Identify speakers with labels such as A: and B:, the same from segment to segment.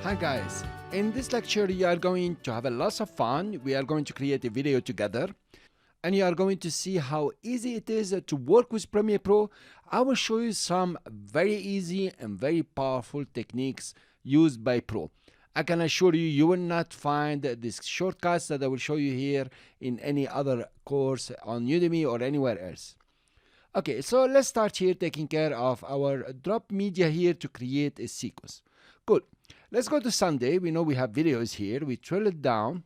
A: Hi guys, in this lecture you are going to have a lot of fun. We are going to create a video together and you are going to see how easy it is to work with Premiere Pro. I will show you some very easy and very powerful techniques used by Pro. I can assure you, you will not find these shortcuts that I will show you here in any other course on Udemy or anywhere else. Okay, so let's start here taking care of our drop media here to create a sequence. Good. Let's go to Sunday. We know we have videos here. We drill it down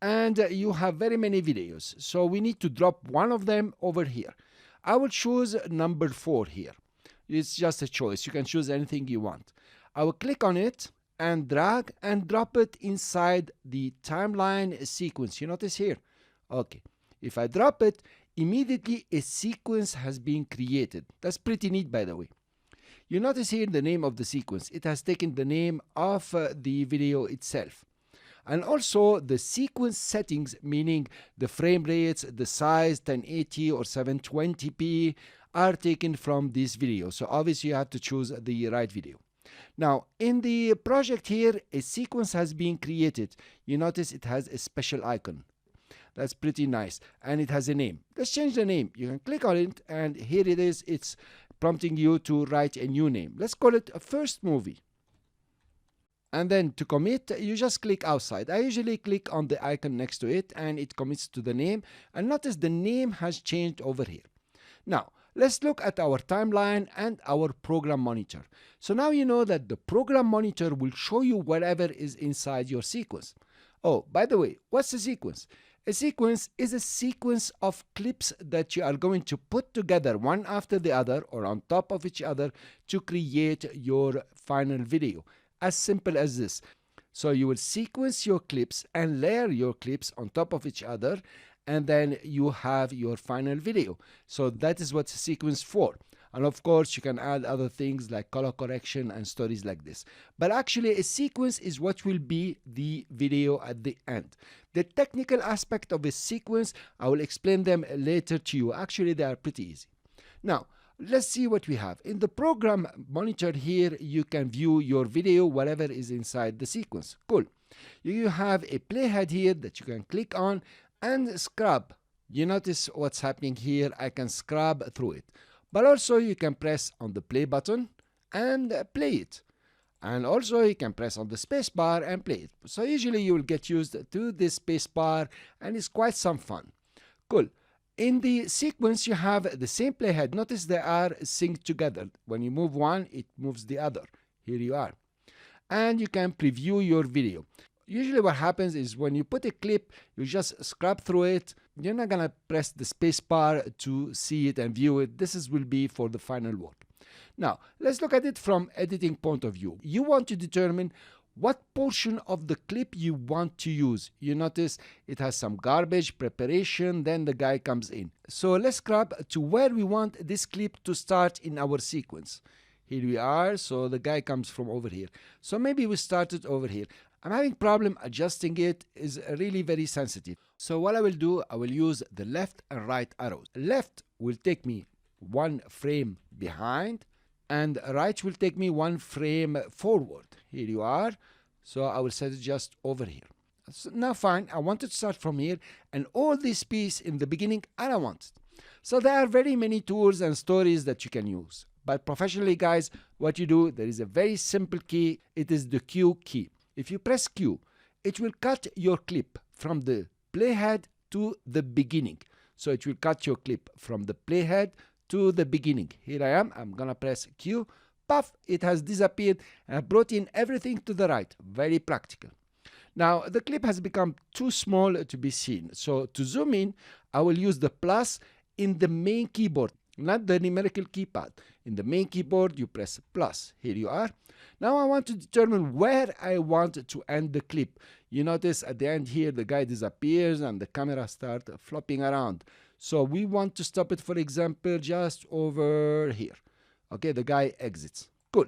A: and you have very many videos. So we need to drop one of them over here. I will choose number 4 here. It's just a choice. You can choose anything you want. I will click on it and drag and drop it inside the timeline sequence. You notice here? Okay. If I drop it, immediately a sequence has been created. That's pretty neat, by the way. You notice here the name of the sequence. It has taken the name of the video itself. And also the sequence settings, meaning the frame rates, the size, 1080 or 720p, are taken from this video. So obviously you have to choose the right video. Now, in the project here, a sequence has been created. You notice it has a special icon. That's pretty nice. And it has a name. Let's change the name. You can click on it and here it is. It's prompting you to write a new name. Let's call it a first movie. And then to commit, you just click outside. I usually click on the icon next to it and it commits to the name. And notice the name has changed over here. Now, let's look at our timeline and our program monitor. So now you know that the program monitor will show you whatever is inside your sequence. Oh, by the way, what's a sequence? A sequence is a sequence of clips that you are going to put together one after the other or on top of each other to create your final video. As simple as this. So you will sequence your clips and layer your clips on top of each other and then you have your final video. So that is what a sequence for. And of course, you can add other things like color correction and stories like this. But actually, a sequence is what will be the video at the end. The technical aspect of a sequence, I will explain them later to you. Actually, they are pretty easy. Now, let's see what we have. In the program monitor here, you can view your video, whatever is inside the sequence. Cool. You have a playhead here that you can click on and scrub. You notice what's happening here. I can scrub through it. But also you can press on the play button and play it. And also you can press on the space bar and play it. So usually you will get used to this space bar and it's quite some fun. Cool. In the sequence you have the same playhead. Notice they are synced together. When you move one, it moves the other. Here you are. And you can preview your video. Usually what happens is when you put a clip, you just scrub through it. You're not going to press the space bar to see it and view it. This will be for the final work. Now, let's look at it from editing point of view. You want to determine what portion of the clip you want to use. You notice it has some garbage, preparation, then the guy comes in. So let's scrub to where we want this clip to start in our sequence. Here we are. So the guy comes from over here. So maybe we start it over here. I'm having problem adjusting it. Is really very sensitive. So what I will do, I will use the left and right arrows. Left will take me one frame behind and right will take me one frame forward. Here you are. So I will set it just over here. So now fine, I want to start from here and all this piece in the beginning, I don't want it. So there are very many tools and stories that you can use. But professionally guys, what you do, there is a very simple key. It is the Q key. If you press Q, it will cut your clip from the playhead to the beginning. So it will cut your clip from the playhead to the beginning. Here I am. I'm going to press Q. Puff, it has disappeared and I brought in everything to the right. Very practical. Now, the clip has become too small to be seen. So to zoom in, I will use the plus in the main keyboard, not the numerical keypad. In the main keyboard, you press plus. Here you are. Now I want to determine where I want to end the clip. You notice at the end here, the guy disappears and the camera starts flopping around. So we want to stop it, for example, just over here. Okay, the guy exits. Cool.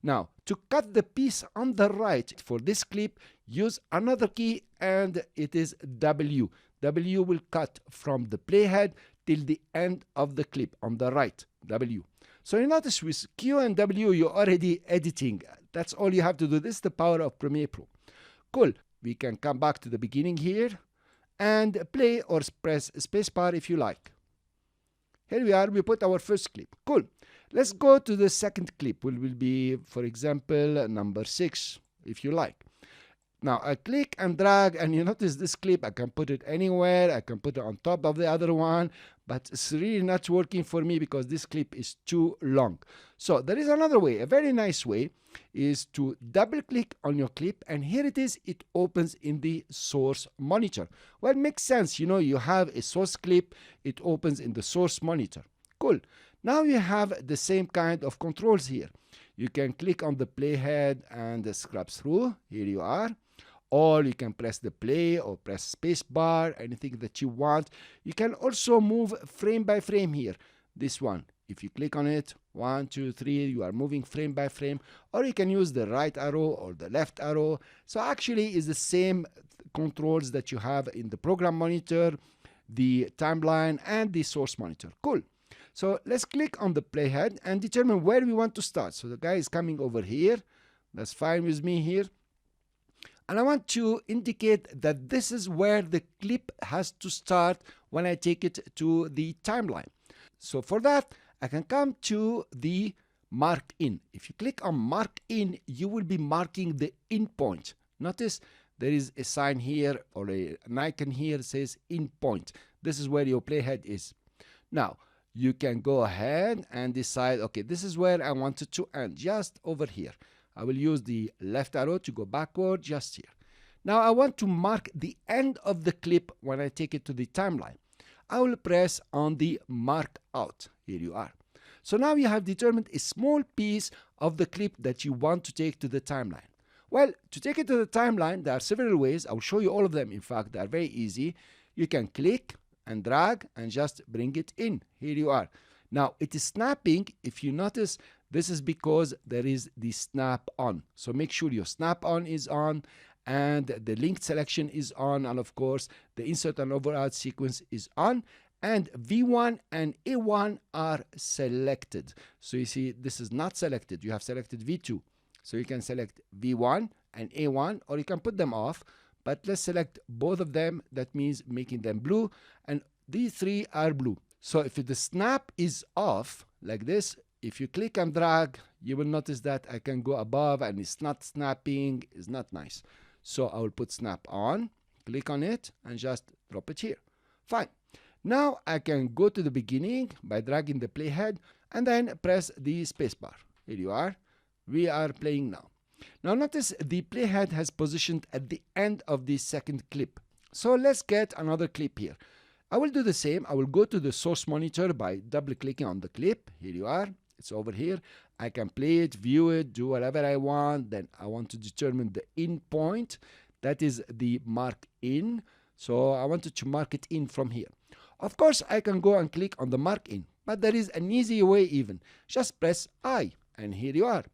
A: Now, to cut the piece on the right for this clip, use another key and it is W. W will cut from the playhead till the end of the clip on the right. W. So you notice with Q and W, you're already editing. That's all you have to do. This is the power of Premiere Pro. Cool. We can come back to the beginning here and play or press spacebar if you like. Here we are, we put our first clip. Cool. Let's go to the second clip, which will be, for example, number 6, if you like. Now I click and drag, and you notice this clip, I can put it anywhere, I can put it on top of the other one, but it's really not working for me because this clip is too long. So there is another way, a very nice way, is to double click on your clip, and here it is, it opens in the source monitor. Well, it makes sense, you know, you have a source clip, it opens in the source monitor. Cool. Now you have the same kind of controls here. You can click on the playhead and scrub through. Here you are. Or you can press the play or press space bar, anything that you want. You can also move frame by frame here. This one, if you click on it, 1, 2, 3, you are moving frame by frame. Or you can use the right arrow or the left arrow. So actually it's the same controls that you have in the program monitor, the timeline, and the source monitor. Cool. So let's click on the playhead and determine where we want to start. So the guy is coming over here. That's fine with me here. And I want to indicate that this is where the clip has to start when I take it to the timeline. So for that, I can come to the mark in. If you click on mark in, you will be marking the in point. Notice there is a sign here or an icon here that says in point. This is where your playhead is. Now, you can go ahead and decide, okay, this is where I want it to end, just over here. I will use the left arrow to go backward just here. Now I want to mark the end of the clip when I take it to the timeline. I will press on the mark out. Here you are. So now you have determined a small piece of the clip that you want to take to the timeline. Well, to take it to the timeline, there are several ways. I will show you all of them. In fact, they are very easy. You can click and drag and just bring it in. Here you are. Now it is snapping. If you notice, this is because there is the snap on. So make sure your snap on is on and the linked selection is on, and of course the insert and override sequence is on, and V1 and A1 are selected. So you see this is not selected. You have selected V2. So you can select V1 and A1, or you can put them off, but let's select both of them. That means making them blue, and these three are blue. So if the snap is off like this, if you click and drag, you will notice that I can go above and it's not snapping. It's not nice. So I will put snap on, click on it, and just drop it here. Fine. Now I can go to the beginning by dragging the playhead and then press the spacebar. Here you are. We are playing now. Now notice the playhead has positioned at the end of the second clip. So let's get another clip here. I will do the same. I will go to the source monitor by double clicking on the clip. Here you are. It's over here. I can play it, view it, do whatever I want. Then I want to determine the in point. That is the mark in. So I wanted to mark it in from here. Of course, I can go and click on the mark in, but there is an easy way even. Just press I, and here you are.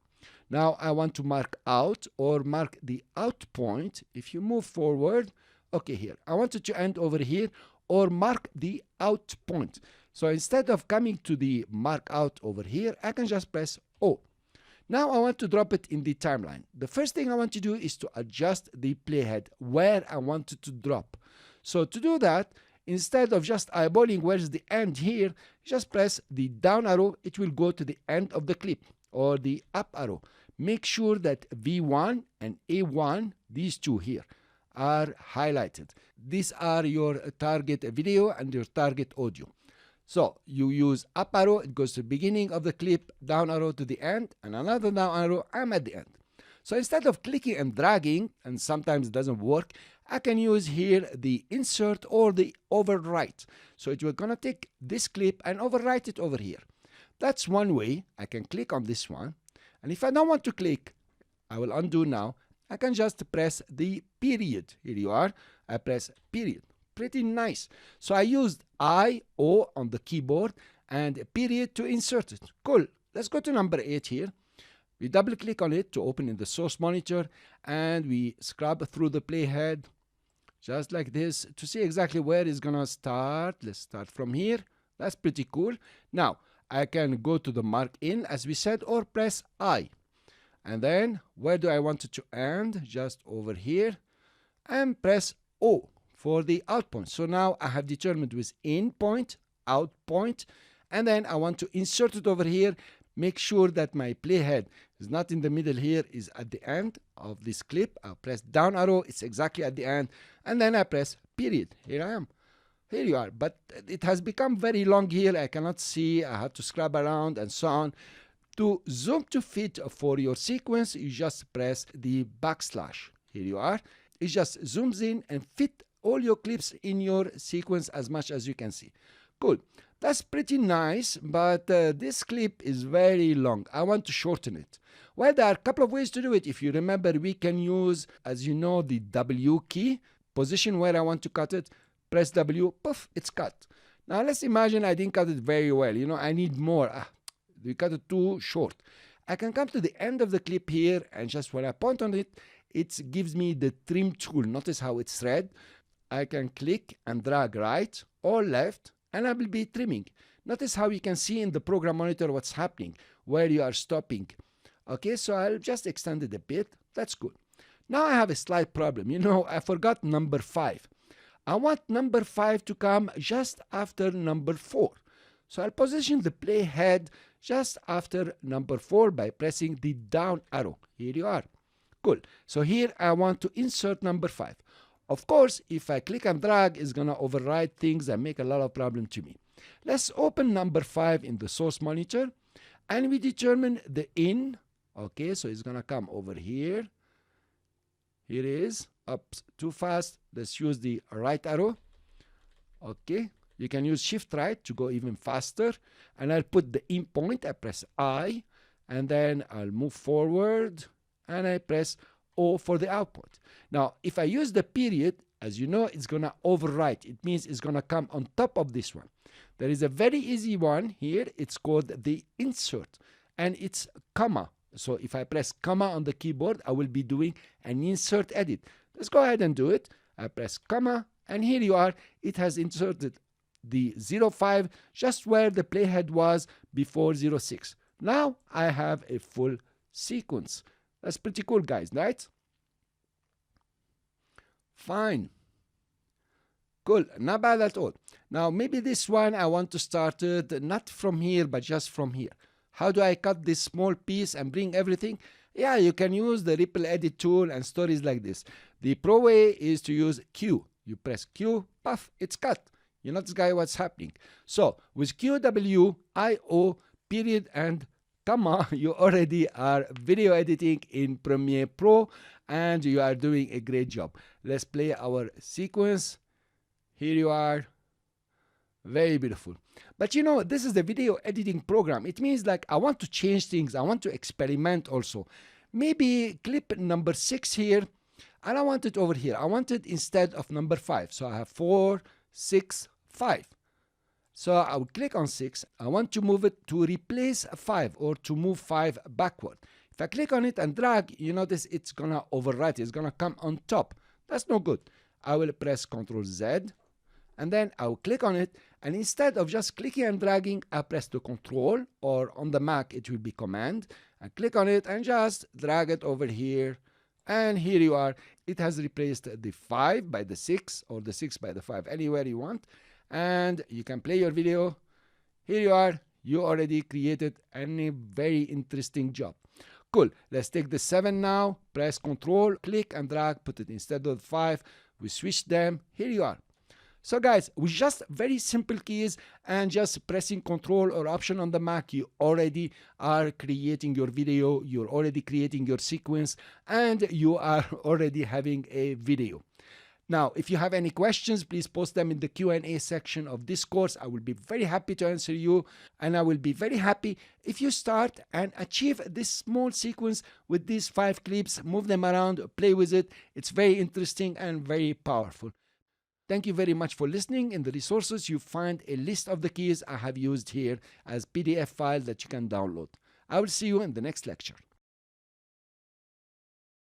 A: Now I want to mark out or mark the out point. If you move forward, okay, here. I want it to end over here or mark the out point. So instead of coming to the mark out over here, I can just press O. Now I want to drop it in the timeline. The first thing I want to do is to adjust the playhead where I want it to drop. So to do that, instead of just eyeballing where's the end here, just press the down arrow. It will go to the end of the clip, or the up arrow. Make sure that V1 and A1, these two here, are highlighted. These are your target video and your target audio. So you use up arrow, it goes to the beginning of the clip, down arrow to the end, and another down arrow, I'm at the end. So instead of clicking and dragging, and sometimes it doesn't work, I can use here the insert or the overwrite. So we're gonna take this clip and overwrite it over here. That's one way. I can click on this one. And if I don't want to click, I will undo now. I can just press the period. Here you are. I press period. Pretty nice. So I used I-O on the keyboard and period to insert it. Cool. Let's go to number 8 here. We double click on it to open in the source monitor, and we scrub through the playhead just like this to see exactly where it's gonna start. Let's start from here. That's pretty cool. Now I can go to the mark in as we said, or press I. And then where do I want it to end? Just over here, and press O for the out point. So now I have determined with in point, out point, and then I want to insert it over here. Make sure that my playhead is not in the middle here, is at the end of this clip. I'll press down arrow, it's exactly at the end, and then I press period. Here I am. Here you are, but it has become very long here. I cannot see, I have to scrub around and so on. To zoom to fit for your sequence, you just press the backslash. Here you are. It just zooms in and fit all your clips in your sequence as much as you can see. Cool. That's pretty nice, but this clip is very long. I want to shorten it. Well, there are a couple of ways to do it. If you remember, we can use, as you know, the W key. Position where I want to cut it. Press W, poof, it's cut. Now let's imagine I didn't cut it very well. You know, I need more. We cut it too short. I can come to the end of the clip here, and just when I point on it, it gives me the trim tool. Notice how it's red. I can click and drag right or left, and I will be trimming. Notice how you can see in the program monitor what's happening, where you are stopping. Okay, so I'll just extend it a bit. That's good. Now I have a slight problem. You know, I forgot number 5. I want number 5 to come just after number 4. So I'll position the playhead just after number 4 by pressing the down arrow. Here you are. Cool. So here I want to insert number 5. Of course, if I click and drag, it's going to override things and make a lot of problem to me. Let's open number 5 in the source monitor, and we determine the in. Okay, so it's going to come over here. Here it is. Up too fast. Let's use the right arrow. Okay, you can use shift right to go even faster, and I'll put the in point. I press I, and then I'll move forward, and I press O for the output. Now if I use the period, as you know, it's gonna overwrite. It means it's gonna come on top of this one. There is a very easy one here. It's called the insert, and it's comma. So if I press comma on the keyboard, I will be doing an insert edit. Let's go ahead and do it. I press comma, and here you are. It has inserted the 05 just where the playhead was before 06. Now I have a full sequence. That's pretty cool, guys, right? Fine. Cool, not bad at all. Now maybe this one I want to start it not from here, but just from here. How do I cut this small piece and bring everything? Yeah, you can use the ripple edit tool and stories like this. The pro way is to use Q. You press Q, puff, it's cut. You notice, guys, what's happening. So with QW, IO, period, and comma, you already are video editing in Premiere Pro, and you are doing a great job. Let's play our sequence. Here you are. Very beautiful. But you know, this is the video editing program. It means like I want to change things. I want to experiment also. Maybe clip number 6 here, and I want it over here. I want it instead of number 5. So I have 4, 6, 5. So I will click on 6. I want to move it to replace 5 or to move 5 backward. If I click on it and drag, you notice it's gonna overwrite. It's gonna come on top. That's no good. I will press Ctrl Z, and then I will click on it, and instead of just clicking and dragging, I press the Control, or on the Mac it will be Command, and click on it and just drag it over here, and here you are. It has replaced the 5 by the 6 or the 6 by the 5, anywhere you want, and you can play your video. Here you are. You already created a very interesting job. Cool. Let's take the 7 now. Press Control, click and drag, put it instead of 5. We switch them. Here you are. So guys, with just very simple keys and just pressing Control or Option on the Mac, you already are creating your video, you're already creating your sequence, and you are already having a video. Now, if you have any questions, please post them in the Q&A section of this course. I will be very happy to answer you, and I will be very happy if you start and achieve this small sequence with these 5 clips, move them around, play with it. It's very interesting and very powerful. Thank you very much for listening. In the resources, you find a list of the keys I have used here as PDF file that you can download. I will see you in the next lecture.